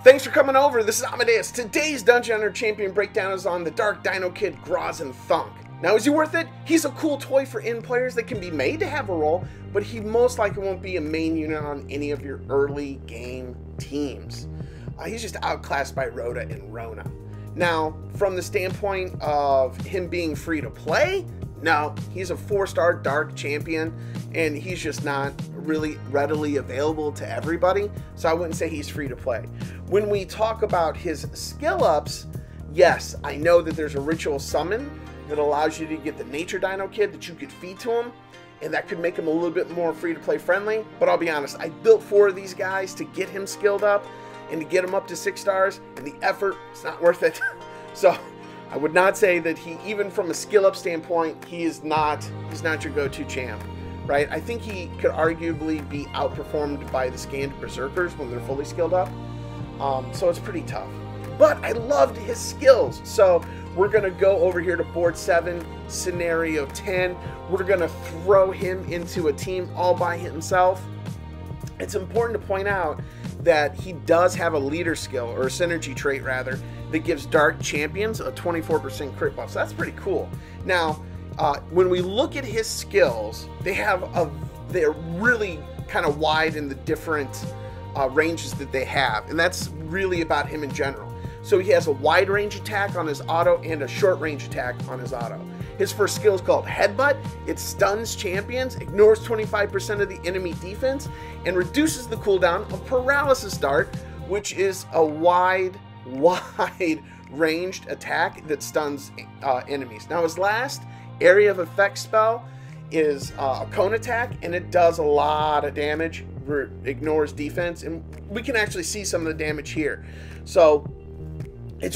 Thanks for coming over. This is Amodeus. Today's Dungeon Hunter Champion breakdown is on the Dark Dino Kid, Groz and Thunk. Now, is he worth it? He's a cool toy for in players that can be made to have a role, but he most likely won't be a main unit on any of your early game teams. He's just outclassed by Rota and Wrona. Now, from the standpoint of him being free to play, no, he's a 4-star Dark Champion, and he's just not really readily available to everybody, so I wouldn't say he's free to play. When we talk about his skill ups, yes, I know that there's a ritual summon that allows you to get the Nature Dino Kid that you could feed to him, and that could make him a little bit more free to play friendly, but I'll be honest, I built 4 of these guys to get him skilled up and to get him up to 6 stars, and the effort is not worth it. So I would not say that he, even from a skill up standpoint, he's not your go-to champ, right? I think he could arguably be outperformed by the scanned berserkers when they're fully skilled up. So it's pretty tough. But I loved his skills. So we're going to go over here to board 7, scenario 10. We're going to throw him into a team all by himself. It's important to point out that he does have a leader skill, or a synergy trait rather, that gives Dark Champions a 24% crit buff. So that's pretty cool. Now, when we look at his skills, they're really kind of wide in the different ranges that they have, and that's really about him in general. So he has a wide range attack on his auto and a short range attack on his auto. His first skill is called Headbutt. It stuns champions, ignores 25% of the enemy defense, and reduces the cooldown of Paralysis Dart, which is a wide ranged attack that stuns enemies. Now his last area of effect spell is a cone attack, and it does a lot of damage, ignores defense, and we can actually see some of the damage here. So the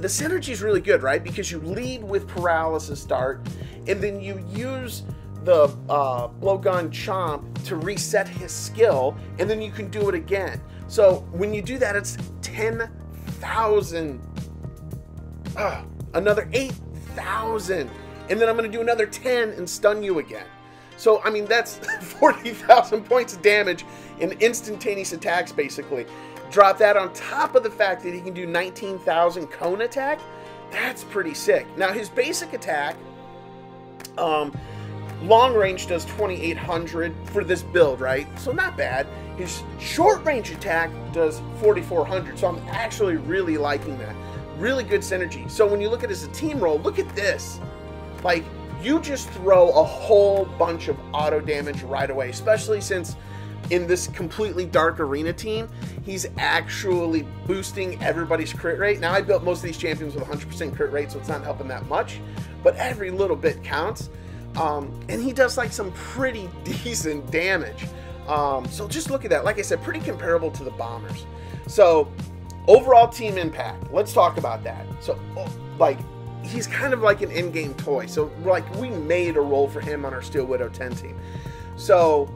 synergy is really good, right? Because you lead with Paralysis Dart, and then you use the Blowgun Chomp to reset his skill, and then you can do it again. So when you do that, it's 10,000, another 8,000, and then I'm going to do another 10 and stun you again. So, I mean, that's 40,000 points of damage in instantaneous attacks, basically. Drop that on top of the fact that he can do 19,000 cone attack. That's pretty sick. Now, his basic attack, long range does 2,800 for this build, right? So not bad. His short range attack does 4,400. So I'm actually really liking that. Really good synergy. So when you look at it as a team roll, look at this. Like, you just throw a whole bunch of auto damage right away, especially since in this completely dark arena team, he's actually boosting everybody's crit rate. Now, I built most of these champions with 100% crit rate, so it's not helping that much, but every little bit counts. And he does like some pretty decent damage. So just look at that. Like I said, pretty comparable to the bombers. So overall team impact, let's talk about that. So like, he's kind of like an in-game toy. So like, we made a role for him on our Steel Widow 10 team. So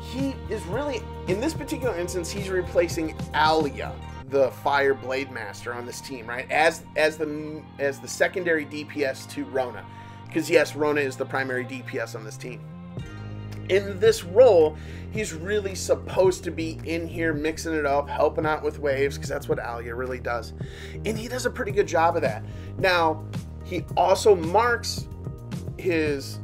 he is really, in this particular instance, he's replacing Alia, the Fire Blade Master on this team, right? As the secondary DPS to Wrona. Because yes, Wrona is the primary DPS on this team. In this role, he's really supposed to be in here mixing it up, helping out with waves, because that's what Alia really does. And he does a pretty good job of that. Now, he also marks his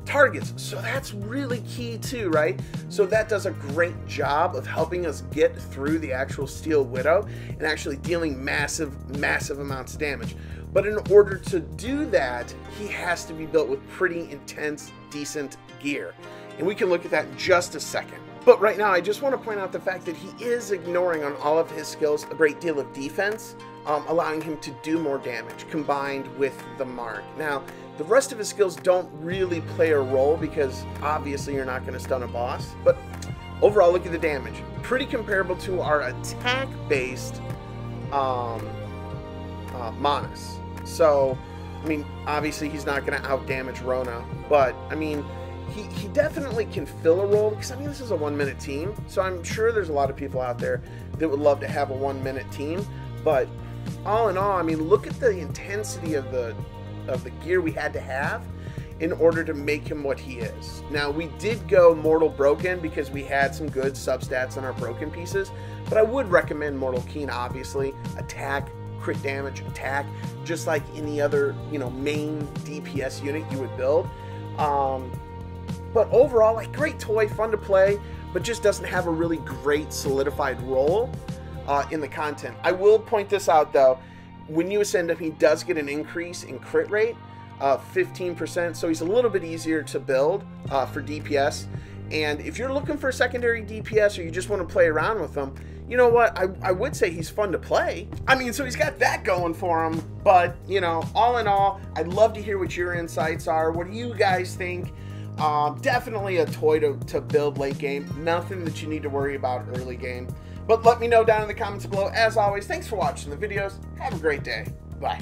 targets, so that's really key too, right? So that does a great job of helping us get through the actual Steel Widow and actually dealing massive amounts of damage. But in order to do that, he has to be built with pretty intense, decent gear. And we can look at that in just a second. But right now, I just want to point out the fact that he is ignoring on all of his skills a great deal of defense, allowing him to do more damage combined with the mark. Now, the rest of his skills don't really play a role because obviously you're not going to stun a boss. But overall, look at the damage. Pretty comparable to our attack-based Manus. So, I mean, obviously he's not going to out-damage Wrona, but, I mean, he definitely can fill a role because, I mean, this is a 1-minute team, so I'm sure there's a lot of people out there that would love to have a 1-minute team, but all in all, I mean, look at the intensity of the gear we had to have, in order to make him what he is. Now, we did go Mortal Broken because we had some good substats on our broken pieces, but I would recommend Mortal Keen, obviously. Attack, crit damage, attack, just like any other, you know, main DPS unit you would build. But overall, like, great toy, fun to play, but just doesn't have a really great solidified role in the content. I will point this out, though. When you ascend him, he does get an increase in crit rate, 15%, so he's a little bit easier to build for DPS. And if you're looking for a secondary DPS or you just want to play around with him, you know what, I would say he's fun to play. I mean, so he's got that going for him, but, you know, all in all, I'd love to hear what your insights are. What do you guys think? Definitely a toy to build late game. Nothing that you need to worry about early game. But let me know down in the comments below. As always, thanks for watching the videos. Have a great day. Bye.